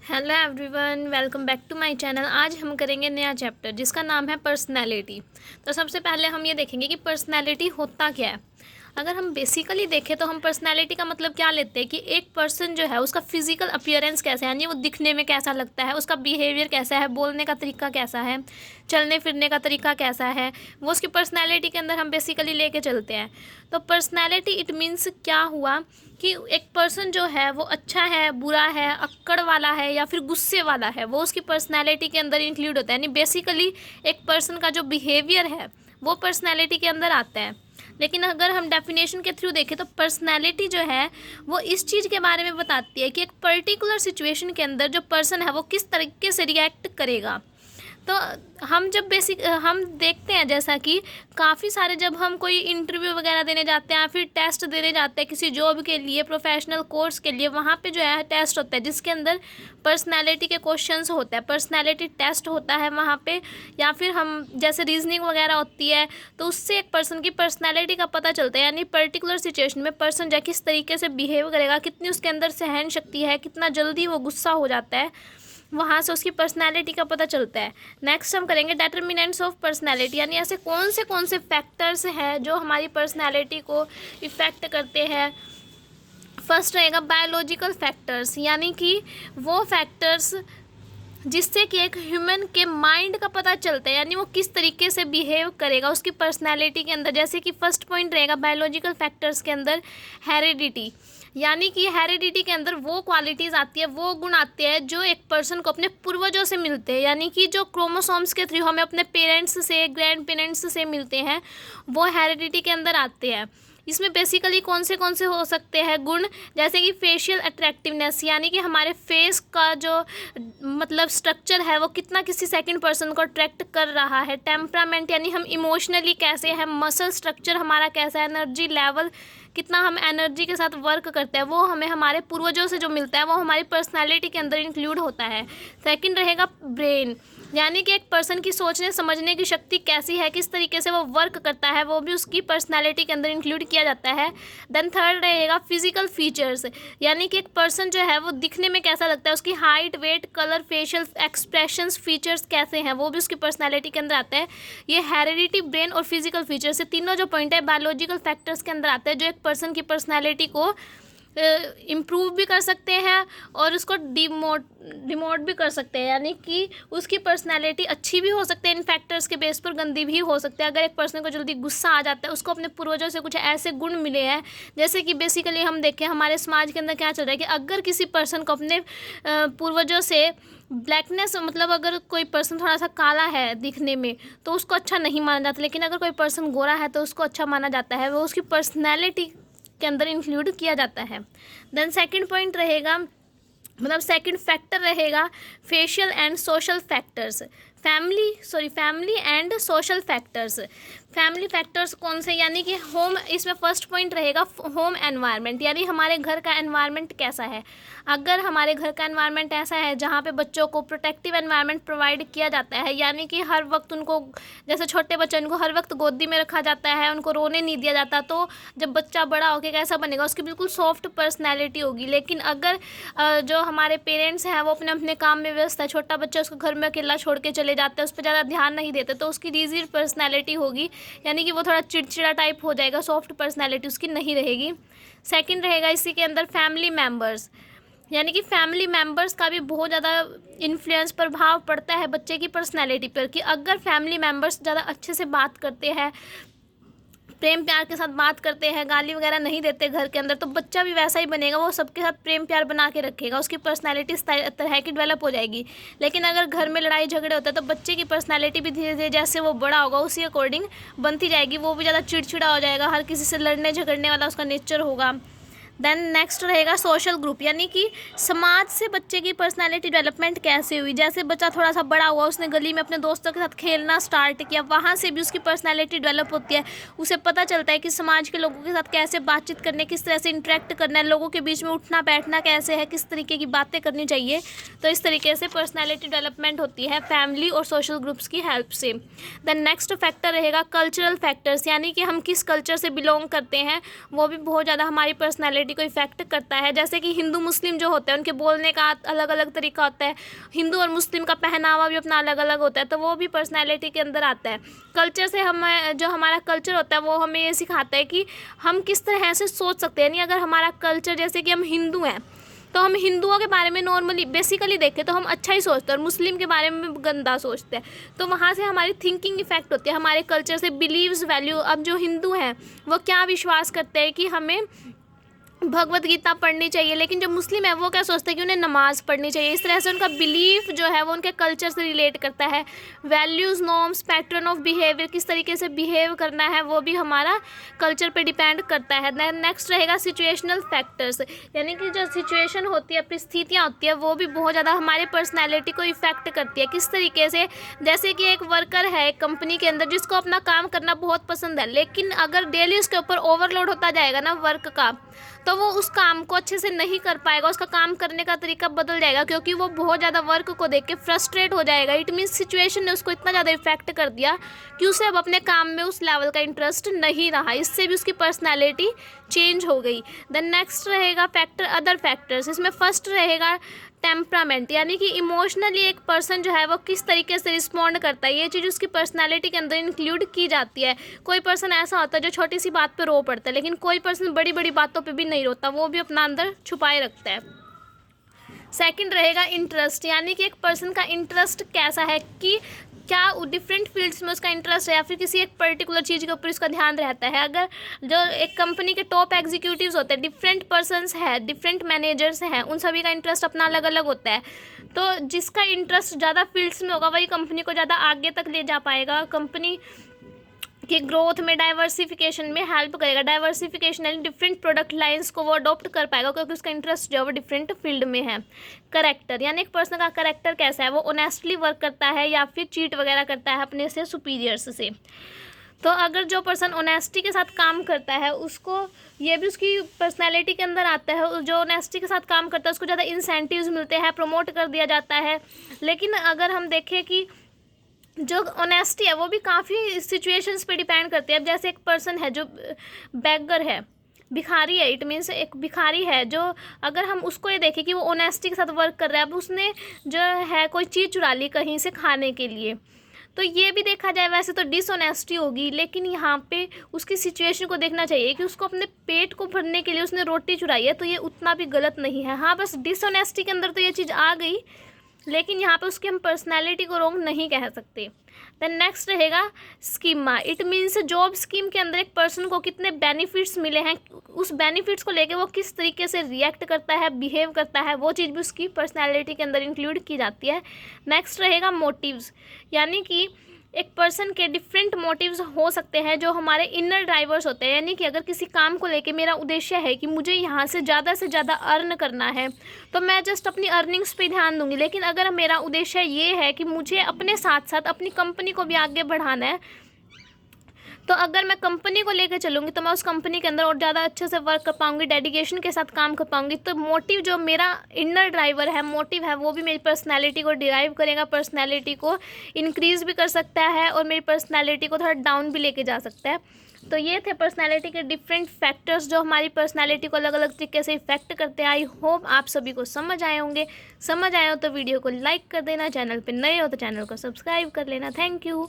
Hello everyone, welcome back to my channel. आज हम करेंगे नया चैप्टर जिसका नाम है पर्सनैलिटी। तो सबसे पहले हम ये देखेंगे कि पर्सनैलिटी होता क्या है। अगर हम बेसिकली देखें तो हम पर्सनैलिटी का मतलब क्या लेते हैं कि एक पर्सन जो है उसका फिजिकल अपीयरेंस कैसा है, यानी वो दिखने में कैसा लगता है, उसका बिहेवियर कैसा है, बोलने का तरीका कैसा है, चलने फिरने का तरीका कैसा है, वो उसकी पर्सनैलिटी के अंदर हम बेसिकली लेके चलते हैं। तो पर्सनैलिटी इट मीन्स क्या हुआ कि एक पर्सन जो है वो अच्छा है, बुरा है, अक्कड़ वाला है या फिर गुस्से वाला है, वो उसकी पर्सनैलिटी के अंदर इंक्लूड होता है। यानी बेसिकली एक पर्सन का जो बिहेवियर है वो पर्सनैलिटी के अंदर आता है। लेकिन अगर हम डेफिनेशन के थ्रू देखें तो पर्सनैलिटी जो है वो इस चीज़ के बारे में बताती है कि एक पर्टिकुलर सिचुएशन के अंदर जो पर्सन है वो किस तरीके से रिएक्ट करेगा। तो हम जब हम देखते हैं जैसा कि काफ़ी सारे जब हम कोई इंटरव्यू वगैरह देने जाते हैं या फिर टेस्ट देने जाते हैं किसी जॉब के लिए, प्रोफेशनल कोर्स के लिए, वहाँ पे जो है टेस्ट होता है जिसके अंदर पर्सनैलिटी के क्वेश्चंस होते हैं, पर्सनैलिटी टेस्ट होता है वहाँ पे। या फिर हम जैसे रीजनिंग वगैरह होती है तो उससे एक पर्सन की पर्सनैलिटी का पता चलता है। यानी पर्टिकुलर सिचुएशन में पर्सन जो है किस तरीके से बिहेव करेगा, कितनी उसके अंदर सहन शक्ति है, कितना जल्दी वो गुस्सा हो जाता है, वहाँ से उसकी पर्सनैलिटी का पता चलता है। नेक्स्ट हम करेंगे डिटर्मिनेंट्स ऑफ पर्सनैलिटी, यानी ऐसे कौन से फैक्टर्स हैं जो हमारी पर्सनैलिटी को इफ़ेक्ट करते हैं। फर्स्ट रहेगा बायोलॉजिकल फैक्टर्स, यानी कि वो फैक्टर्स जिससे कि एक ह्यूमन के माइंड का पता चलता है, यानी वो किस तरीके से बिहेव करेगा उसकी पर्सनैलिटी के अंदर। जैसे कि फर्स्ट पॉइंट रहेगा बायोलॉजिकल फैक्टर्स के अंदर हेरिडिटी, यानी कि हेरिडिटी के अंदर वो क्वालिटीज़ आती है, वो गुण आते हैं जो एक पर्सन को अपने पूर्वजों से मिलते हैं। यानी कि जो क्रोमोसोम्स के थ्रू हमें अपने पेरेंट्स से, ग्रैंड पेरेंट्स से मिलते हैं, वो हेरिडिटी के अंदर आते हैं। इसमें बेसिकली कौन से हो सकते हैं गुण, जैसे कि फेशियल अट्रैक्टिवनेस, यानी कि हमारे फेस का जो मतलब स्ट्रक्चर है वो कितना किसी सेकंड पर्सन को अट्रैक्ट कर रहा है। टेम्परामेंट, यानी हम इमोशनली कैसे हैं, मसल स्ट्रक्चर हमारा कैसा है, एनर्जी लेवल, कितना हम एनर्जी के साथ वर्क करते हैं, वो हमें हमारे पूर्वजों से जो मिलता है वो हमारी पर्सनैलिटी के अंदर इंक्लूड होता है। सेकंड रहेगा ब्रेन, यानी कि एक पर्सन की सोचने समझने की शक्ति कैसी है, किस तरीके से वो वर्क करता है, वो भी उसकी पर्सनैलिटी के अंदर इंक्लूड किया जाता है। देन थर्ड रहेगा फिजिकल फीचर्स, यानी कि एक पर्सन जो है वो दिखने में कैसा लगता है, उसकी height, weight, colour, facial expressions, features कैसे हैं, वो भी उसकी पर्सनैलिटी के अंदर आता है। ये हेरिडिटी, ब्रेन और फिजिकल फीचर्स, ये तीनों जो पॉइंट है बायोलॉजिकल फैक्टर्स के अंदर आते हैं जो एक पर्सन की पर्सनैलिटी को इम्प्रूव भी कर सकते हैं और उसको डिमोट भी कर सकते हैं। यानी कि उसकी पर्सनैलिटी अच्छी भी हो सकती है इन फैक्टर्स के बेस पर, गंदी भी हो सकती है। अगर एक पर्सन को जल्दी गुस्सा आ जाता है, उसको अपने पूर्वजों से कुछ ऐसे गुण मिले हैं, जैसे कि बेसिकली हम देखें हमारे समाज के अंदर क्या चल रहा है कि अगर किसी पर्सन को अपने पूर्वजों से ब्लैकनेस, मतलब अगर कोई पर्सन थोड़ा सा काला है दिखने में तो उसको अच्छा नहीं माना जाता, लेकिन अगर कोई पर्सन गोरा है तो उसको अच्छा माना जाता है, वो उसकी पर्सनैलिटी के अंदर इंक्लूड किया जाता है। देन सेकंड पॉइंट रहेगा, मतलब सेकंड फैक्टर रहेगा facial and social factors, family and social factors. Family factors कौन से, यानी कि होम, इसमें फर्स्ट पॉइंट रहेगा होम एनवायरनमेंट, यानी हमारे घर का एनवायरनमेंट कैसा है। अगर हमारे घर का एनवायरनमेंट ऐसा है जहाँ पे बच्चों को प्रोटेक्टिव एनवायरनमेंट प्रोवाइड किया जाता है, यानी कि हर वक्त उनको, जैसे छोटे बच्चे, उनको हर वक्त गोदी में रखा जाता है, उनको रोने नहीं दिया जाता, तो जब बच्चा बड़ा होकर कैसा बनेगा, उसकी बिल्कुल सॉफ्ट पर्सनैलिटी होगी। लेकिन अगर जो हमारे पेरेंट्स हैं वो अपने अपने काम में व्यस्त है, छोटा बच्चा उसको घर में अकेला छोड़ के चले जाते हैं, उस पर ज़्यादा ध्यान नहीं देते, तो उसकी रिजिड पर्सनैलिटी होगी, यानी कि वो थोड़ा चिड़चिड़ा टाइप हो जाएगा, सॉफ्ट पर्सनैलिटी उसकी नहीं रहेगी। सेकंड रहेगा इसी के अंदर फैमिली मेम्बर्स, यानी कि फैमिली मेम्बर्स का भी बहुत ज़्यादा इन्फ्लुएंस, प्रभाव पड़ता है बच्चे की पर्सनैलिटी पर। कि अगर फैमिली मेम्बर्स ज़्यादा अच्छे से बात करते हैं, प्रेम प्यार के साथ बात करते हैं, गाली वगैरह नहीं देते घर के अंदर, तो बच्चा भी वैसा ही बनेगा, वो सबके साथ प्रेम प्यार बना के रखेगा, उसकी पर्सनैलिटी इस तरह की डेवलप हो जाएगी। लेकिन अगर घर में लड़ाई झगड़े होते हैं तो बच्चे की पर्सनैलिटी भी धीरे धीरे जैसे वो बड़ा होगा उसी अकॉर्डिंग बनती जाएगी, वो भी ज़्यादा चिड़चिड़ा हो जाएगा, हर किसी से लड़ने झगड़ने वाला उसका नेचर होगा। देन नेक्स्ट रहेगा सोशल ग्रुप, यानी कि समाज से बच्चे की पर्सनैलिटी डेवलपमेंट कैसे हुई। जैसे बच्चा थोड़ा सा बड़ा हुआ, उसने गली में अपने दोस्तों के साथ खेलना स्टार्ट किया, वहाँ से भी उसकी पर्सनैलिटी डेवलप होती है, उसे पता चलता है कि समाज के लोगों के साथ कैसे बातचीत करने, किस तरह से इंटरेक्ट करना है, लोगों के बीच में उठना बैठना कैसे है, किस तरीके की बातें करनी चाहिए। तो इस तरीके से पर्सनैलिटी डेवलपमेंट होती है फैमिली और सोशल ग्रुप्स की हेल्प से। देन नेक्स्ट फैक्टर रहेगा कल्चरल फैक्टर्स, यानी कि हम किस कल्चर से बिलोंग करते हैं, वो भी बहुत ज़्यादा हमारी पर्सनैलिटी पर्सनैलिटी को इफेक्ट करता है। जैसे कि हिंदू मुस्लिम जो होते हैं उनके बोलने का अलग अलग तरीका होता है, हिंदू और मुस्लिम का पहनावा भी अपना अलग अलग होता है, तो वो भी पर्सनैलिटी के अंदर आता है। कल्चर से हम जो हमारा कल्चर होता है वो हमें ये सिखाता है कि हम किस तरह से सोच सकते हैं। यानी अगर हमारा कल्चर, जैसे कि हम हिंदू हैं तो हम हिंदुओं के बारे में नॉर्मली बेसिकली देखें तो हम अच्छा ही सोचते हैं और मुस्लिम के बारे में गंदा सोचते हैं। तो वहाँ से हमारी थिंकिंग इफेक्ट होती है, हमारे कल्चर से बिलीव्स वैल्यू। अब जो हिंदू हैं वो क्या विश्वास करते हैं कि हमें भगवत गीता पढ़नी चाहिए, लेकिन जो मुस्लिम है वो क्या सोचते हैं कि उन्हें नमाज पढ़नी चाहिए। इस तरह से उनका बिलीफ जो है वो उनके कल्चर से रिलेट करता है। Values, norms, pattern of behaviour, किस तरीके से बिहेव करना है वो भी हमारा कल्चर पे डिपेंड करता है। नेक्स्ट रहेगा सिचुएशनल फैक्टर्स, यानी कि जो सिचुएशन होती है, परिस्थितियाँ होती है, वो भी बहुत ज़्यादा हमारी पर्सनैलिटी को इफेक्ट करती है। किस तरीके से, जैसे कि एक वर्कर है एक कंपनी के अंदर जिसको अपना काम करना बहुत पसंद है, लेकिन अगर डेली उसके ऊपर ओवरलोड होता जाएगा ना वर्क का, तो वो उस काम को अच्छे से नहीं कर पाएगा, उसका काम करने का तरीका बदल जाएगा, क्योंकि वो बहुत ज़्यादा वर्क को देख के फ्रस्ट्रेट हो जाएगा। इट मीन्स सिचुएशन ने उसको इतना ज़्यादा इफेक्ट कर दिया कि उसे अब अपने काम में उस लेवल का इंटरेस्ट नहीं रहा, इससे भी उसकी पर्सनैलिटी चेंज हो गई। देन नेक्स्ट रहेगा फैक्टर, अदर फैक्टर्स। इसमें फर्स्ट रहेगा टेम्परामेंट, यानी कि इमोशनली एक पर्सन जो है वो किस तरीके से रिस्पॉन्ड करता है, ये चीज़ उसकी पर्सनैलिटी के अंदर इंक्लूड की जाती है। कोई पर्सन ऐसा होता है जो छोटी सी बात पे रो पड़ता है, लेकिन कोई पर्सन बड़ी बड़ी बातों पे भी नहीं रोता, वो भी अपना अंदर छुपाए रखता है। सेकंड रहेगा इंटरेस्ट, यानी कि एक पर्सन का इंटरेस्ट कैसा है, कि क्या डिफरेंट फील्ड्स में उसका इंटरेस्ट है या फिर किसी एक पर्टिकुलर चीज़ के ऊपर उसका ध्यान रहता है। अगर जो एक कंपनी के टॉप एग्जीक्यूटिव्स होते हैं, डिफरेंट पर्सन्स हैं, डिफरेंट मैनेजर्स हैं, उन सभी का इंटरेस्ट अपना अलग अलग होता है। तो जिसका इंटरेस्ट ज़्यादा फील्ड्स में होगा वही कंपनी को ज़्यादा आगे तक ले जा पाएगा, कंपनी कि ग्रोथ में, डाइवर्सिफिकेशन में हेल्प करेगा। डाइवर्सिफिकेशन यानी डिफरेंट प्रोडक्ट लाइंस को वो अडॉप्ट कर पाएगा, क्योंकि उसका इंटरेस्ट जो है वो डिफरेंट फील्ड में है। करेक्टर, यानी एक पर्सन का करेक्टर कैसा है, वो ऑनेस्टली वर्क करता है या फिर चीट वगैरह करता है अपने से सुपीरियर्स से। तो अगर जो पर्सन ऑनेस्टी के साथ काम करता है उसको, ये भी उसकी पर्सनैलिटी के अंदर आता है, जो ऑनेस्टी के साथ काम करता है उसको ज़्यादा इंसेंटिव्स मिलते हैं, प्रमोट कर दिया जाता है। लेकिन अगर हम देखें कि जो ऑनेस्टी है वो भी काफ़ी सिचुएशंस पे डिपेंड करती है। अब जैसे एक पर्सन है जो बैगर है, भिखारी है, इट मीन्स एक भिखारी है जो, अगर हम उसको ये देखें कि वो ऑनेस्टी के साथ वर्क कर रहा है, अब उसने जो है कोई चीज़ चुरा ली कहीं से खाने के लिए, तो ये भी देखा जाए वैसे तो डिसऑनेस्टी होगी, लेकिन यहाँ पे उसकी सिचुएशन को देखना चाहिए कि उसको अपने पेट को भरने के लिए उसने रोटी चुराई है, तो ये उतना भी गलत नहीं है। हाँ, बस डिसऑनेस्टी के अंदर तो ये चीज़ आ गई, लेकिन यहाँ पे उसकी हम पर्सनैलिटी को रॉन्ग नहीं कह सकते। देन नेक्स्ट रहेगा schema, it means job scheme के अंदर एक पर्सन को कितने बेनिफिट्स मिले हैं, उस बेनिफिट्स को लेके वो किस तरीके से रिएक्ट करता है, बिहेव करता है, वो चीज़ भी उसकी पर्सनैलिटी के अंदर इंक्लूड की जाती है। नेक्स्ट रहेगा मोटिव्स, यानी कि एक पर्सन के डिफरेंट मोटिव्स हो सकते हैं जो हमारे इनर ड्राइवर्स होते हैं। यानी कि अगर किसी काम को लेके मेरा उद्देश्य है कि मुझे यहाँ से ज़्यादा अर्न करना है, तो मैं जस्ट अपनी अर्निंग्स पे ध्यान दूंगी। लेकिन अगर मेरा उद्देश्य ये है कि मुझे अपने साथ साथ अपनी कंपनी को भी आगे बढ़ाना है, तो अगर मैं कंपनी को लेकर चलूँगी तो मैं उस कंपनी के अंदर और ज़्यादा अच्छे से वर्क कर पाऊँगी, डेडिकेशन के साथ काम कर पाऊँगी। तो मोटिव जो मेरा इनर ड्राइवर है, मोटिव है, वो भी मेरी पर्सनैलिटी को डिराइव करेगा, पर्सनैलिटी को इंक्रीज़ भी कर सकता है और मेरी पर्सनैलिटी को थोड़ा डाउन भी लेके जा सकता है। तो ये थे पर्सनैलिटी के डिफरेंट फैक्टर्स जो हमारी पर्सनैलिटी को अलग अलग तरीके से इफेक्ट करते हैं। आई होप आप सभी को समझ आए होंगे। समझ आए हो तो वीडियो को लाइक कर देना, चैनल पर नए हो तो चैनल को सब्सक्राइब कर लेना। Thank you.